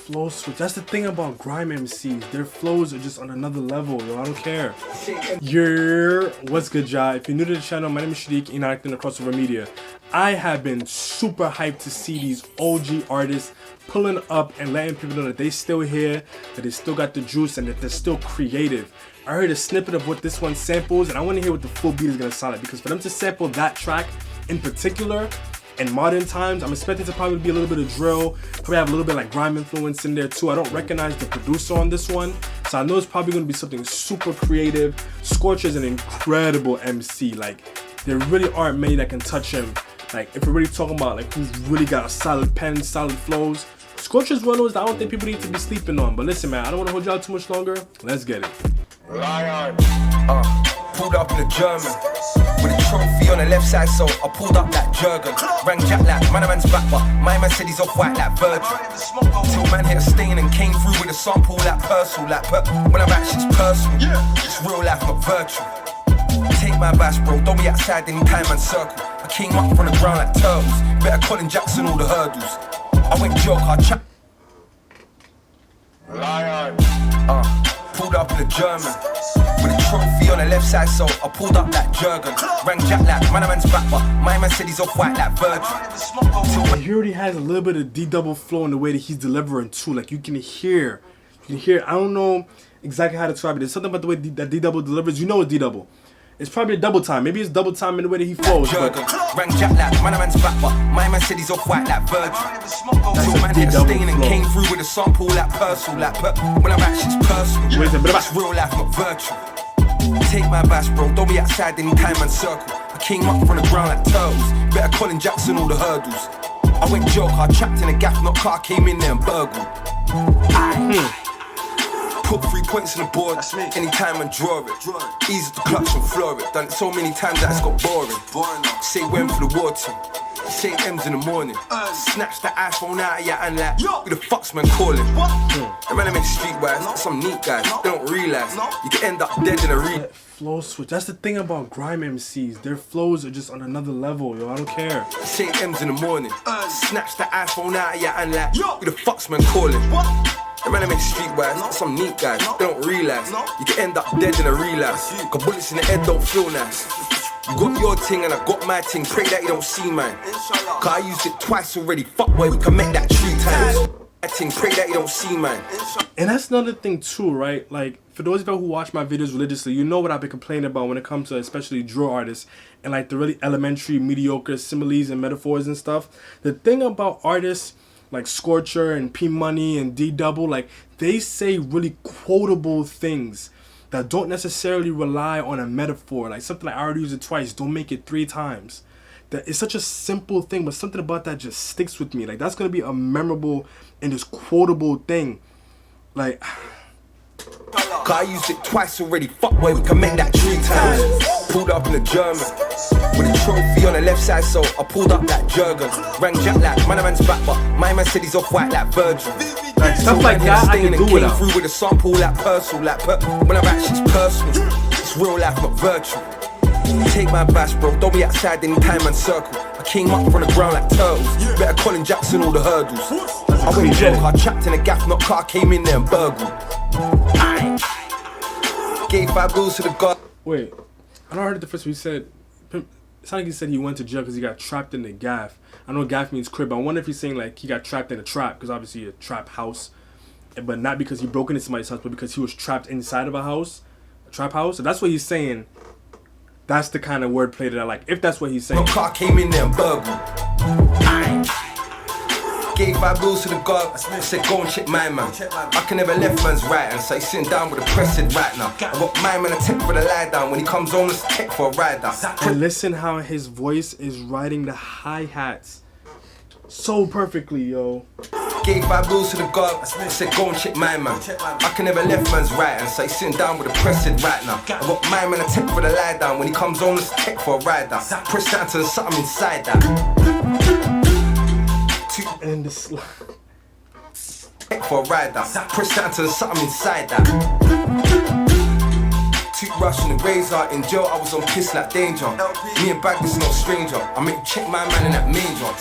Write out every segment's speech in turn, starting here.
flow switch. That's the thing about grime MCs. Their flows are just on another level, yo. I don't care. What's good, y'all? If you're new to the channel, my name is Shadiq, and I'm acting across KRXOVR Media. I have been super hyped to see these OG artists pulling up and letting people know that they still here, that they still got the juice, and that they're still creative. I heard a snippet of what this one samples, and I want to hear what the full beat is gonna sound like, because for them to sample that track in particular, in modern times, I'm expecting to probably be a little bit of drill, probably have a little bit like grime influence in there too. I don't recognize the producer on this one, so I know it's probably gonna be something super creative. Scorcher is an incredible MC. Like, there really aren't many that can touch him. Like, if we're really talking about like who's really got a solid pen, solid flows, Scorcher's one of those that I don't think people need to be sleeping on. But listen, man, I don't want to hold y'all too much longer. Let's get it. Lyan. Pulled up in the German with a trophy on the left side, so I pulled up like Jurgen. Rang Jack like man's back, but my man said he's off white like Virgin. Till man hit a stain and came through with a sample like personal, like when I'm actually it's personal. It's real life, not virtual. Take my bash, bro, don't be outside anytime and circle. I came up from the ground like turtles. Better Colin Jackson all the hurdles. I went joke, I chat. Lyan. Pulled up in the German with a trophy on the left side, so I pulled up like Jurgen. Rang Jack like man's back, but my man said he's off white like Virgin. He already has a little bit of D-double flow in the way that he's delivering too. Like, you can hear. I don't know exactly how to describe it. There's something about the way that D-double delivers. You know it's D-double. It's probably a double time. Maybe it's double time in the way that he flows. Jurgen, Rang Jack like man's back, but my man said he's off white like Virgin. Till man hit a stain and came through with a sample like personal, like when I'm actually it's personal. It's real life, not virtual. Take my bash, bro, don't be outside anytime and circle. I came up from the ground like turtles. Better Colin Jackson all the hurdles. I went joke, I trapped in a gaff, not car, came in there and burgled. Put 3 points on the board, anytime and draw it. Easy to clutch and floor it. Done it so many times that it's got boring. Say when for the war team. Say M's in the morning. Snatch the iPhone out of your hand like, who the fuck's man calling? The man I make streetwise, some neat guys, they don't realise you can end up dead in a read. Flow switch. That's the thing about grime MCs. Their flows are just on another level, yo. I don't care. Say M's in the morning. Snatch the iPhone out of your hand like, who the fuck's man calling? The man I make streetwise, some neat guys, they don't realise you can end up dead in a relapse. Cause bullets in the head don't feel nice. You got your ting and I got my ting, pray that you don't see mine. Cause I used it twice already, fuck boy, we can make that 3 times. Ting, pray that you don't see mine. And that's another thing too, right? Like, for those of you who watch my videos religiously, you know what I've been complaining about when it comes to especially drill artists and like the really elementary, mediocre similes and metaphors and stuff. The thing about artists like Scorcher and P Money and D-double, like, they say really quotable things that don't necessarily rely on a metaphor. Like something like I already used it twice, don't make it 3 times. That is such a simple thing, but something about that just sticks with me. Like, that's gonna be a memorable and just quotable thing. Like, cause I used it twice already, fuck boy, we can make that 3 times. Pulled up in the German with a trophy on the left side, so I pulled up like Jurgen. Rang Jack like man's back, but my man said he's off white like Virgin. like stuff like that I can do without. Through with a sample like personal, like when I'm actually it's personal. It's real life, not virtual. Take my bash, bro, don't be outside anytime and circle. I came up from the ground like turtles. Better Colin Jackson all the hurdles. I went joke, I trapped in a gaff, not car, came in there and burgled. Gave 5 bills to the god. Wait, I don't heard the first one. He said, it sounded like he said he went to jail because he got trapped in the gaff. I know gaff means crib, but I wonder if he's saying like he got trapped in a trap, because obviously a trap house, but not because he broke into somebody's house, but because he was trapped inside of a house, a trap house. So that's what he's saying. That's the kind of wordplay that I like, if that's what he's saying. My car came in there and burgled. Gave 5 bills to the guard, said go and check my man. I can never left man's right, and so he's sitting down with a pressing right now. I got my man a tech for the lie down, when he comes on let's tech for a ride down. And listen how his voice is riding the hi-hats so perfectly, yo. Gave 5 bills to the guard, said go and check my man. I can never left man's right, and so he's sitting down with a pressing right now. I got my man a tech for the lie down, when he comes on let's tech for a ride down. Press down to the something inside that. And this for a ride down. Press down to the something inside that. Toothbrush and the razor. In jail I was on piss like danger. Me and Bag is no stranger. I make check my man in that major.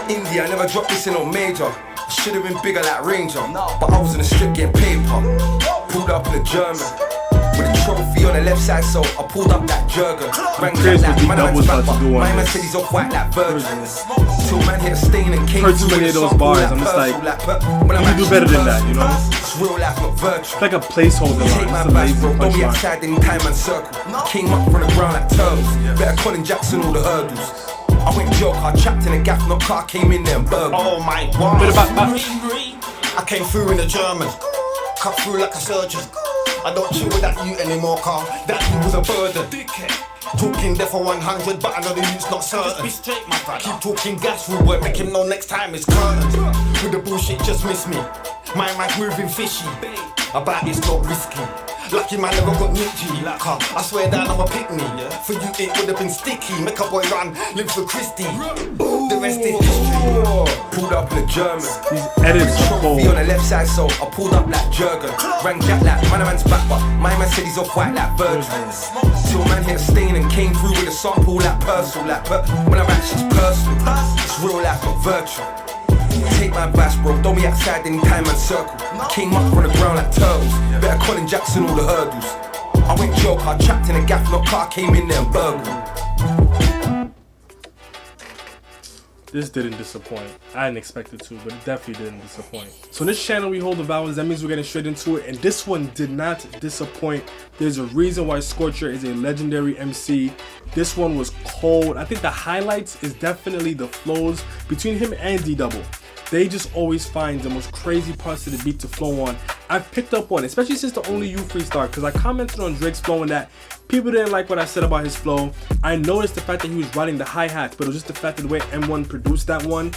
India, I never dropped this in no major. should have been bigger like Ranger, but I was in the strip getting paper. Pulled up in a German with a trophy on the left side, so I pulled up that Jurgen. Rang jack like my man's back, but my man said he's off white like Virgin. Till man hit a stain and came heard too many of those bars. I'm just like, you do better than that, you know? It's real life, not virtual. It's like a placeholder line. It's a lazy don't be punchline. outside in time and circle. Came up from the ground like turtles. Better Colin Jackson all the hurdles. I went joke, I trapped in a gap, no car came in there and burgled. Oh my god. I came through in a German, cut through like a surgeon. I don't chill with that you anymore, car. That you was a burden. Talking there for 100, but I know the youth's not certain. Keep talking gas through work, make him know next time it's curtains. With the bullshit, just miss me. My mind's moving fishy. About it's not risky. Lucky man never got nitty. I swear down I'm a pick-me. For you it would have been sticky. Make a boy run, live for Christy. The rest is history. Pulled up in a German. These edits are cold. On the left side, so I pulled up like Jurgen. Rang jack like my man's back, but my man said he's off white like Virgin. Till man hit a stain and came through with a sample like Purcell, like when I rap shit's personal. It's real life, not virtual. Take my advice, bro, don't be outside in time and circle. Came up from the ground like turtles. Better Colin Jackson all the hurdles. I went joke, I trapped in a gap, no car came in there and burgled. This didn't disappoint. I didn't expect it to, but it definitely didn't disappoint. So in this channel, we hold the vowels. That means we're getting straight into it. And this one did not disappoint. There's a reason why Scorcher is a legendary MC. This one was cold. I think the highlights is definitely the flows between him and D-Double. They just always find the most crazy parts of the beat to flow on. I've picked up on, especially since the Only You freestyle, because I commented on Drake's flow and that people didn't like what I said about his flow. I noticed the fact that he was riding the hi-hats, but it was just the fact that the way M1 produced that one,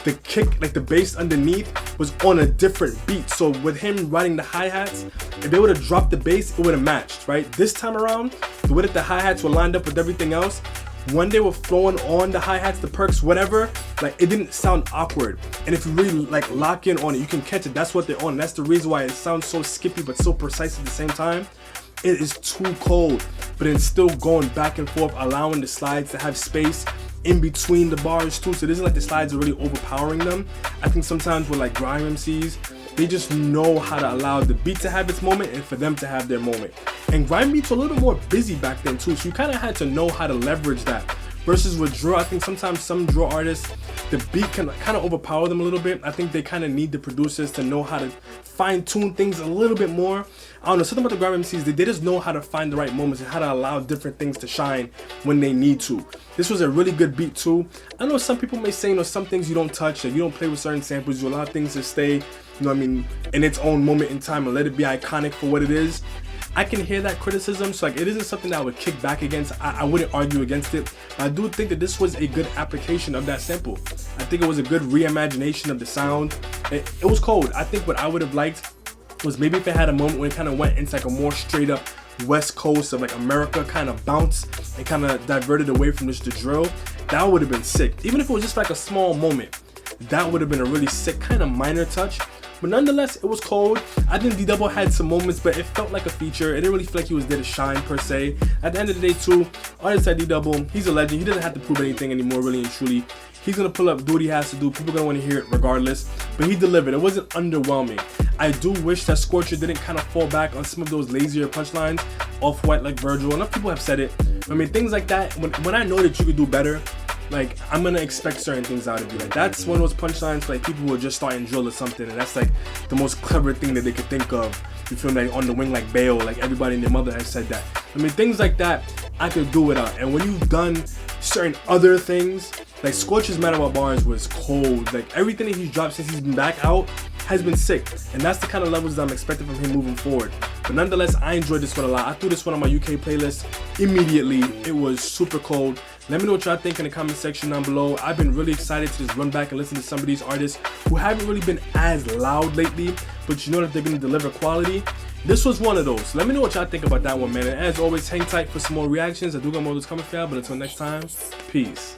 the kick, like the bass underneath, was on a different beat. So with him riding the hi-hats, if they would have dropped the bass, it would have matched, right? This time around, the way that the hi-hats were lined up with everything else, when they were flowing on the hi-hats, the perks, whatever, like it didn't sound awkward. And if you really like lock in on it, you can catch it. That's what they're on. That's the reason why it sounds so skippy but so precise at the same time. It is too cold, but it's still going back and forth, allowing the slides to have space in between the bars too. So it isn't like the slides are really overpowering them. I think sometimes with like grime MCs, they just know how to allow the beat to have its moment and for them to have their moment. And grime beats were a little more busy back then too, so you kind of had to know how to leverage that. Versus with drill, I think sometimes some drill artists, the beat can kind of overpower them a little bit. I think they kind of need the producers to know how to fine tune things a little bit more. I don't know, something about the grime MCs, they just know how to find the right moments and how to allow different things to shine when they need to. This was a really good beat too. I know some people may say, you know, some things you don't touch, like you don't play with certain samples, you allow things to stay, you know what I mean, in its own moment in time and let it be iconic for what it is. I can hear that criticism, so like it isn't something that I would kick back against. I wouldn't argue against it. I do think that this was a good application of that sample. I think it was a good reimagination of the sound. It was cold. I think what I would have liked was maybe if it had a moment when it kind of went into like a more straight up West Coast of like America kind of bounce and kind of diverted away from just the drill. That would have been sick. Even if it was just like a small moment, that would have been a really sick kind of minor touch. But nonetheless, it was cold. I think D-Double had some moments, but it felt like a feature. It didn't really feel like he was there to shine per se. At the end of the day too, artist like D-Double, he's a legend. He doesn't have to prove anything anymore, really and truly. He's gonna pull up, do what he has to do. People are gonna want to hear it regardless. But he delivered. It wasn't underwhelming. I do wish that Scorcher didn't kind of fall back on some of those lazier punchlines, off-white like Virgil. Enough people have said it. I mean, things like that, when I know that you could do better, like I'm gonna expect certain things out of you. Like that's one of those punchlines like people who are just starting drill or something, and that's like the most clever thing that they could think of. You feel me? Like on the wing like Bale, like everybody and their mother has said that. I mean, things like that I could do without. And when you've done certain other things, like Scorcher's Mad About Bars was cold. Like everything that he's dropped since he's been back out has been sick, and that's the kind of levels that I'm expecting from him moving forward. But nonetheless, I enjoyed this one a lot. I threw this one on my UK playlist immediately. It was super cold. Let me know what y'all think in the comment section down below. I've been really excited to just run back and listen to some of these artists who haven't really been as loud lately, but you know that they're going to deliver quality. This was one of those. Let me know what y'all think about that one, man. And as always, hang tight for some more reactions. I do got more of those coming for y'all, but until next time, peace.